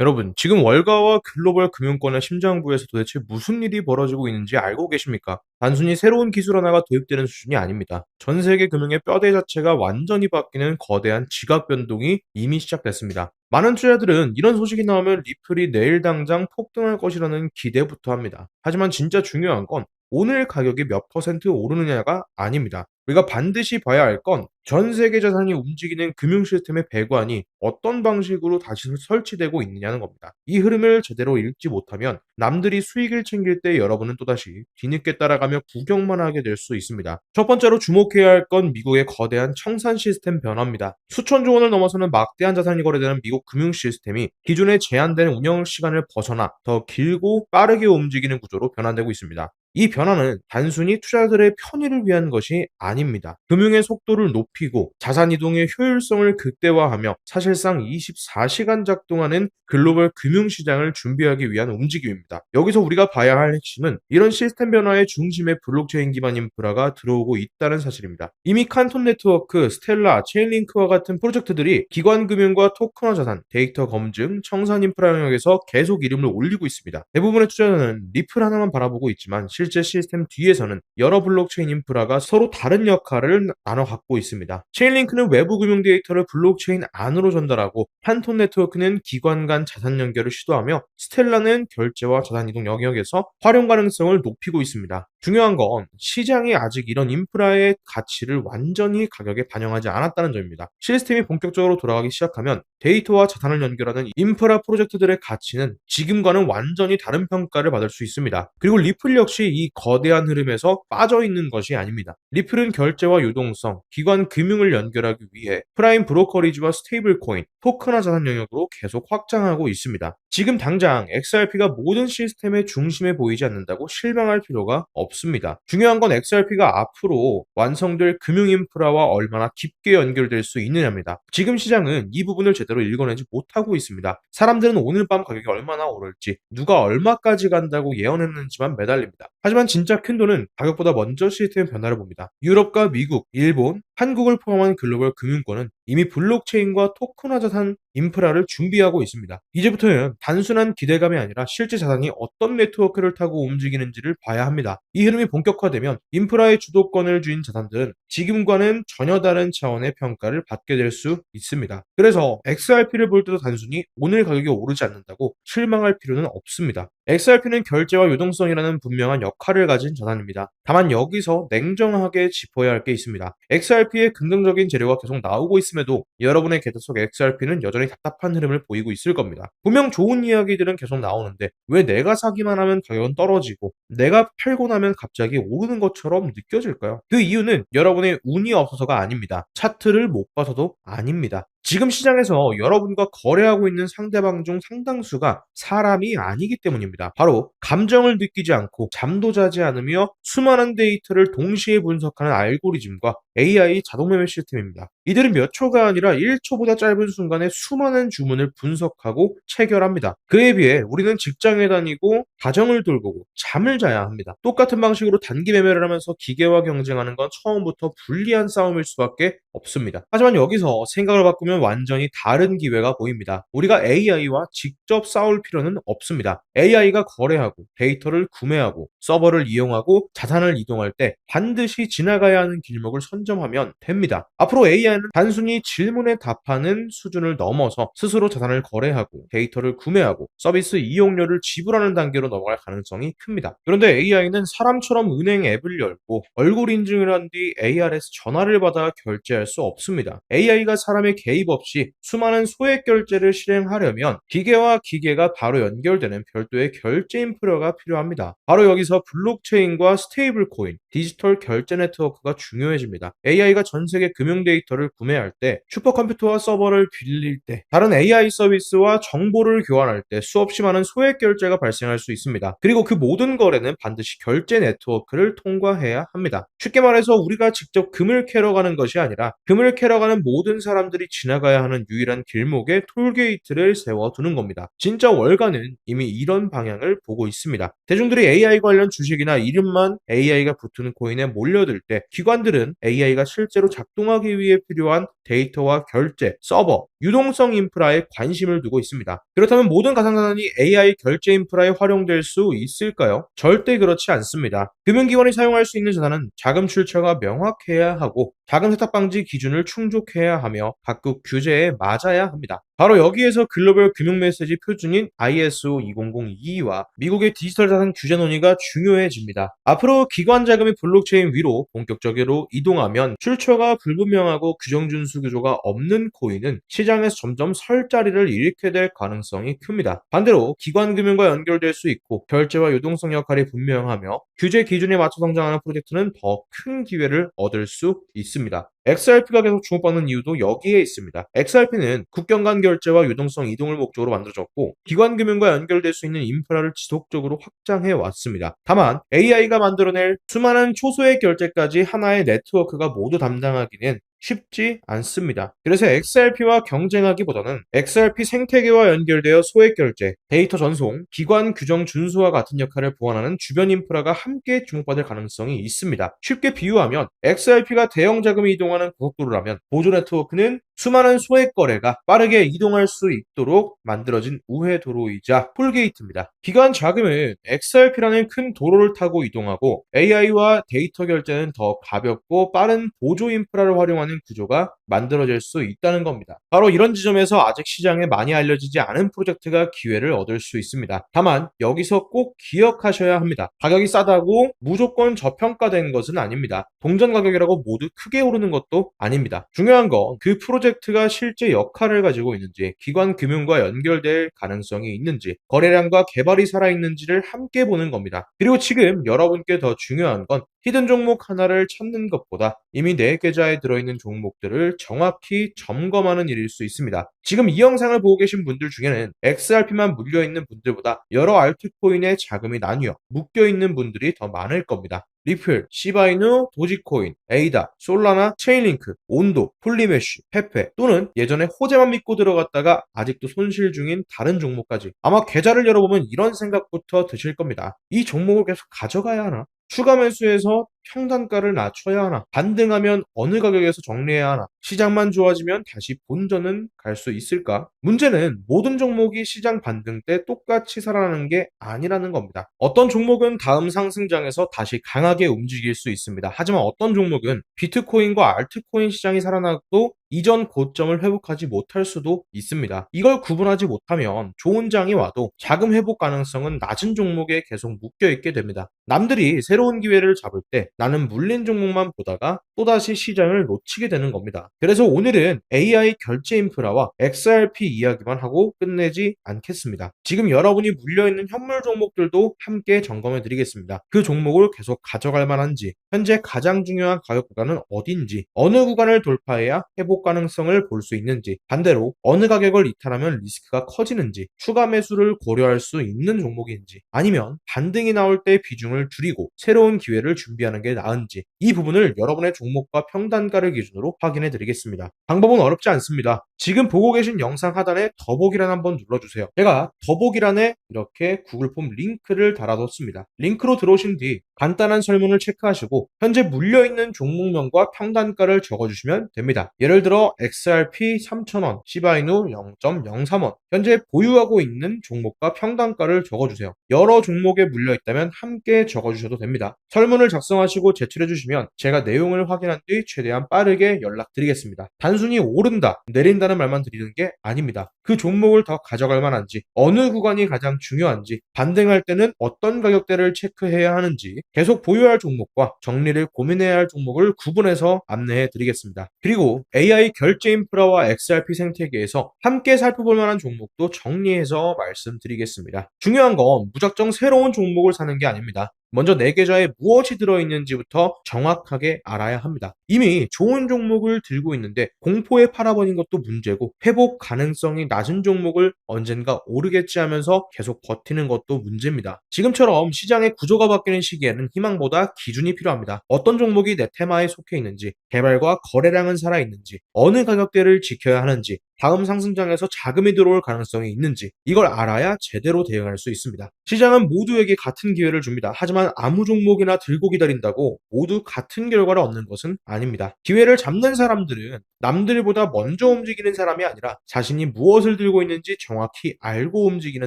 여러분, 지금 월가와 글로벌 금융권의 심장부에서 도대체 무슨 일이 벌어지고 있는지 알고 계십니까? 단순히 새로운 기술 하나가 도입되는 수준이 아닙니다. 전 세계 금융의 뼈대 자체가 완전히 바뀌는 거대한 지각 변동이 이미 시작됐습니다. 많은 투자자들은 이런 소식이 나오면 리플이 내일 당장 폭등할 것이라는 기대부터 합니다. 하지만 진짜 중요한 건 오늘 가격이 몇 퍼센트 오르느냐가 아닙니다. 우리가 반드시 봐야 할 건 전 세계 자산이 움직이는 금융 시스템의 배관이 어떤 방식으로 다시 설치되고 있느냐는 겁니다. 이 흐름을 제대로 읽지 못하면 남들이 수익을 챙길 때 여러분은 또다시 뒤늦게 따라가며 구경만 하게 될 수 있습니다. 첫 번째로 주목해야 할 건 미국의 거대한 청산 시스템 변화입니다. 수천조 원을 넘어서는 막대한 자산이 거래되는 미국 금융 시스템이 기존의 제한된 운영 시간을 벗어나 더 길고 빠르게 움직이는 구조로 변화되고 있습니다. 이 변화는 단순히 투자자들의 편의를 위한 것이 아닙니다. 금융의 속도를 높이고 자산 이동의 효율성을 극대화하며 사실상 24시간 작동하는 글로벌 금융시장을 준비하기 위한 움직임입니다. 여기서 우리가 봐야 할 핵심은 이런 시스템 변화의 중심에 블록체인 기반 인프라가 들어오고 있다는 사실입니다. 이미 칸톤 네트워크, 스텔라, 체인링크와 같은 프로젝트들이 기관 금융과 토큰화 자산, 데이터 검증, 청산 인프라 영역에서 계속 이름을 올리고 있습니다. 대부분의 투자자는 리플 하나만 바라보고 있지만 실제 시스템 뒤에서는 여러 블록체인 인프라가 서로 다른 역할을 나눠 갖고 있습니다. 체인링크는 외부 금융 데이터를 블록체인 안으로 전달하고 판톤 네트워크는 기관 간 자산 연결을 시도하며 스텔라는 결제와 자산 이동 영역에서 활용 가능성을 높이고 있습니다. 중요한 건 시장이 아직 이런 인프라의 가치를 완전히 가격에 반영하지 않았다는 점입니다. 시스템이 본격적으로 돌아가기 시작하면 데이터와 자산을 연결하는 인프라 프로젝트들의 가치는 지금과는 완전히 다른 평가를 받을 수 있습니다. 그리고 리플 역시 이 거대한 흐름에서 빠져 있는 것이 아닙니다. 리플은 결제와 유동성, 기관 금융을 연결하기 위해 프라임 브로커리지와 스테이블 코인, 토큰화 자산 영역으로 계속 확장하고 있습니다. 지금 당장 XRP가 모든 시스템의 중심에 보이지 않는다고 실망할 필요가 없습니다. 중요한 건 XRP가 앞으로 완성될 금융 인프라와 얼마나 깊게 연결될 수 있느냐입니다. 지금 시장은 이 부분을 제대로 읽어내지 못하고 있습니다. 사람들은 오늘 밤 가격이 얼마나 오를지, 누가 얼마까지 간다고 예언했는지만 매달립니다. 하지만 진짜 큰 돈은 가격보다 먼저 시스템 변화를 봅니다. 유럽과 미국, 일본, 한국을 포함한 글로벌 금융권은 이미 블록체인과 토큰화 자산 인프라를 준비하고 있습니다. 이제부터는 단순한 기대감이 아니라 실제 자산이 어떤 네트워크를 타고 움직이는지를 봐야 합니다. 이 흐름이 본격화되면 인프라의 주도권을 쥔 자산들은 지금과는 전혀 다른 차원의 평가를 받게 될 수 있습니다. 그래서 XRP를 볼 때도 단순히 오늘 가격이 오르지 않는다고 실망할 필요는 없습니다. XRP는 결제와 유동성이라는 분명한 역할을 가진 자산입니다. 다만 여기서 냉정하게 짚어야 할 게 있습니다. XRP의 긍정적인 재료가 계속 나오고 있음에도 여러분의 계좌 속 XRP는 여전히 답답한 흐름을 보이고 있을 겁니다. 분명 좋은 이야기들은 계속 나오는데 왜 내가 사기만 하면 가격은 떨어지고 내가 팔고 나면 갑자기 오르는 것처럼 느껴질까요? 그 이유는 여러분의 운이 없어서가 아닙니다. 차트를 못 봐서도 아닙니다. 지금 시장에서 여러분과 거래하고 있는 상대방 중 상당수가 사람이 아니기 때문입니다. 바로 감정을 느끼지 않고 잠도 자지 않으며 수많은 데이터를 동시에 분석하는 알고리즘과 AI 자동 매매 시스템입니다. 이들은 몇 초가 아니라 1초보다 짧은 순간에 수많은 주문을 분석하고 체결합니다. 그에 비해 우리는 직장에 다니고 가정을 돌보고 잠을 자야 합니다. 똑같은 방식으로 단기 매매를 하면서 기계와 경쟁하는 건 처음부터 불리한 싸움일 수밖에 없습니다. 하지만 여기서 생각을 바꾸면 완전히 다른 기회가 보입니다. 우리가 AI와 직접 싸울 필요는 없습니다. AI가 거래하고 데이터를 구매하고 서버를 이용하고 자산을 이동할 때 반드시 지나가야 하는 길목을 선점하면 됩니다. 앞으로 AI는 단순히 질문에 답하는 수준을 넘어서 스스로 자산을 거래하고 데이터를 구매하고 서비스 이용료를 지불하는 단계로 넘어갈 가능성이 큽니다. 그런데 AI는 사람처럼 은행 앱을 열고 얼굴 인증을 한 뒤 ARS 전화를 받아 결제할 수 없습니다. AI가 사람의 개입 없이 수많은 소액 결제를 실행하려면 기계와 기계가 바로 연결되는 별도의 결제 인프라가 필요합니다. 바로 여기서 블록체인과 스테이블 코인, 디지털 결제 네트워크가 중요해집니다. AI가 전 세계 금융 데이터를 구매할 때, 슈퍼컴퓨터와 서버를 빌릴 때, 다른 AI 서비스와 정보를 교환할 때 수없이 많은 소액 결제가 발생할 수 있습니다. 그리고 그 모든 거래는 반드시 결제 네트워크를 통과해야 합니다. 쉽게 말해서 우리가 직접 금을 캐러 가는 것이 아니라 금을 캐러 가는 모든 사람들이 지나가야 하는 유일한 길목에 톨게이트를 세워두는 겁니다. 진짜 월가는 이미 이런 방향을 보고 있습니다. 대중들이 AI 관련 주식이나 이름만 AI가 붙은 코인에 몰려들 때 기관들은 AI가 실제로 작동하기 위해 필요한 데이터와 결제, 서버, 유동성 인프라에 관심을 두고 있습니다. 그렇다면 모든 가상자산이 AI 결제 인프라에 활용될 수 있을까요? 절대 그렇지 않습니다. 금융기관이 사용할 수 있는 자산은 자금 출처가 명확해야 하고 자금 세탁 방지 기준을 충족해야 하며 각국 규제에 맞아야 합니다. 바로 여기에서 글로벌 금융 메시지 표준인 ISO 2002와 미국의 디지털 자산 규제 논의가 중요해집니다. 앞으로 기관 자금이 블록체인 위로 본격적으로 이동하면 출처가 불분명하고 규정 준수 구조가 없는 코인은 시장에서 점점 설 자리를 잃게 될 가능성이 큽니다. 반대로 기관 금융과 연결될 수 있고 결제와 유동성 역할이 분명하며 규제 기준에 맞춰 성장하는 프로젝트는 더 큰 기회를 얻을 수 있습니다. XRP가 계속 주목받는 이유도 여기에 있습니다. XRP는 국경 간 결제와 유동성 이동을 목적으로 만들어졌고 기관 금융과 연결될 수 있는 인프라를 지속적으로 확장해 왔습니다. 다만 AI가 만들어낼 수많은 초소액 결제까지 하나의 네트워크가 모두 담당하기는 쉽지 않습니다. 그래서 XRP와 경쟁하기보다는 XRP 생태계와 연결되어 소액 결제, 데이터 전송, 기관 규정 준수와 같은 역할을 보완하는 주변 인프라가 함께 주목받을 가능성이 있습니다. 쉽게 비유하면 XRP가 대형 자금이 이동하는 고속도로라면 보조 네트워크는 수많은 소액 거래가 빠르게 이동할 수 있도록 만들어진 우회 도로이자 톨게이트입니다. 기관 자금은 XRP라는 큰 도로를 타고 이동하고 AI와 데이터 결제는 더 가볍고 빠른 보조 인프라를 활용하는 구조가 만들어질 수 있다는 겁니다. 바로 이런 지점에서 아직 시장에 많이 알려지지 않은 프로젝트가 기회를 얻을 수 있습니다. 다만 여기서 꼭 기억하셔야 합니다. 가격이 싸다고 무조건 저평가된 것은 아닙니다. 동전 가격이라고 모두 크게 오르는 것도 아닙니다. 중요한 건 그 프로젝트가 실제 역할을 가지고 있는지, 기관 금융과 연결될 가능성이 있는지, 거래량과 개발이 살아있는지를 함께 보는 겁니다. 그리고 지금 여러분께 더 중요한 건 히든 종목 하나를 찾는 것보다 이미 내 계좌에 들어있는 종목들을 정확히 점검하는 일일 수 있습니다. 지금 이 영상을 보고 계신 분들 중에는 XRP만 물려있는 분들보다 여러 알트코인에 자금이 나뉘어 묶여있는 분들이 더 많을 겁니다. 리플, 시바이누, 도지코인, 에이다, 솔라나, 체인링크, 온도, 폴리메쉬, 페페 또는 예전에 호재만 믿고 들어갔다가 아직도 손실 중인 다른 종목까지 아마 계좌를 열어보면 이런 생각부터 드실 겁니다. 이 종목을 계속 가져가야 하나? 추가 매수해서 평단가를 낮춰야 하나? 반등하면 어느 가격에서 정리해야 하나? 시장만 좋아지면 다시 본전은 갈 수 있을까? 문제는 모든 종목이 시장 반등 때 똑같이 살아나는 게 아니라는 겁니다. 어떤 종목은 다음 상승장에서 다시 강하게 움직일 수 있습니다. 하지만 어떤 종목은 비트코인과 알트코인 시장이 살아나도 이전 고점을 회복하지 못할 수도 있습니다. 이걸 구분하지 못하면 좋은 장이 와도 자금 회복 가능성은 낮은 종목에 계속 묶여있게 됩니다. 남들이 새로운 기회를 잡을 때 나는 물린 종목만 보다가 또다시 시장을 놓치게 되는 겁니다. 그래서 오늘은 AI 결제 인프라와 XRP 이야기만 하고 끝내지 않겠습니다. 지금 여러분이 물려있는 현물 종목들도 함께 점검해 드리겠습니다. 그 종목을 계속 가져갈 만한지, 현재 가장 중요한 가격 구간은 어딘지, 어느 구간을 돌파해야 회복 가능성을 볼 수 있는지, 반대로 어느 가격을 이탈하면 리스크가 커지는지, 추가 매수를 고려할 수 있는 종목인지, 아니면 반등이 나올 때 비중을 줄이고 새로운 기회를 준비하는 게 나은지, 이 부분을 여러분의 종목과 평단가를 기준으로 확인해 드리겠습니다. 방법은 어렵지 않습니다. 지금 보고 계신 영상 하단에 더보기란 한번 눌러주세요. 제가 더보기란에 이렇게 구글 폼 링크를 달아뒀습니다. 링크로 들어오신 뒤 간단한 설문을 체크하시고 현재 물려있는 종목명과 평단가를 적어주시면 됩니다. 예를 들어 XRP 3,000원, 시바이누 0.03원, 현재 보유하고 있는 종목과 평단가를 적어주세요. 여러 종목에 물려있다면 함께 적어주셔도 됩니다. 설문을 작성하시고 제출해주시면 제가 내용을 확인한 뒤 최대한 빠르게 연락드리겠습니다. 단순히 오른다, 내린다는 말만 드리는 게 아닙니다. 그 종목을 더 가져갈 만한지, 어느 구간이 가장 중요한지, 반등할 때는 어떤 가격대를 체크해야 하는지, 계속 보유할 종목과 정리를 고민해야 할 종목을 구분해서 안내해 드리겠습니다. 그리고 AI 결제 인프라와 XRP 생태계에서 함께 살펴볼 만한 종목도 정리해서 말씀드리겠습니다. 중요한 건 무작정 새로운 종목을 사는 게 아닙니다. 먼저 내 계좌에 무엇이 들어있는지부터 정확하게 알아야 합니다. 이미 좋은 종목을 들고 있는데 공포에 팔아버린 것도 문제고 회복 가능성이 낮은 종목을 언젠가 오르겠지 하면서 계속 버티는 것도 문제입니다. 지금처럼 시장의 구조가 바뀌는 시기에는 희망보다 기준이 필요합니다. 어떤 종목이 내 테마에 속해 있는지, 개발과 거래량은 살아있는지, 어느 가격대를 지켜야 하는지, 다음 상승장에서 자금이 들어올 가능성이 있는지 이걸 알아야 제대로 대응할 수 있습니다. 시장은 모두에게 같은 기회를 줍니다. 하지만 아무 종목이나 들고 기다린다고 모두 같은 결과를 얻는 것은 아닙니다. 기회를 잡는 사람들은 남들보다 먼저 움직이는 사람이 아니라 자신이 무엇을 들고 있는지 정확히 알고 움직이는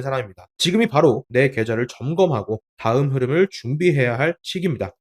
사람입니다. 지금이 바로 내 계좌를 점검하고 다음 흐름을 준비해야 할 시기입니다.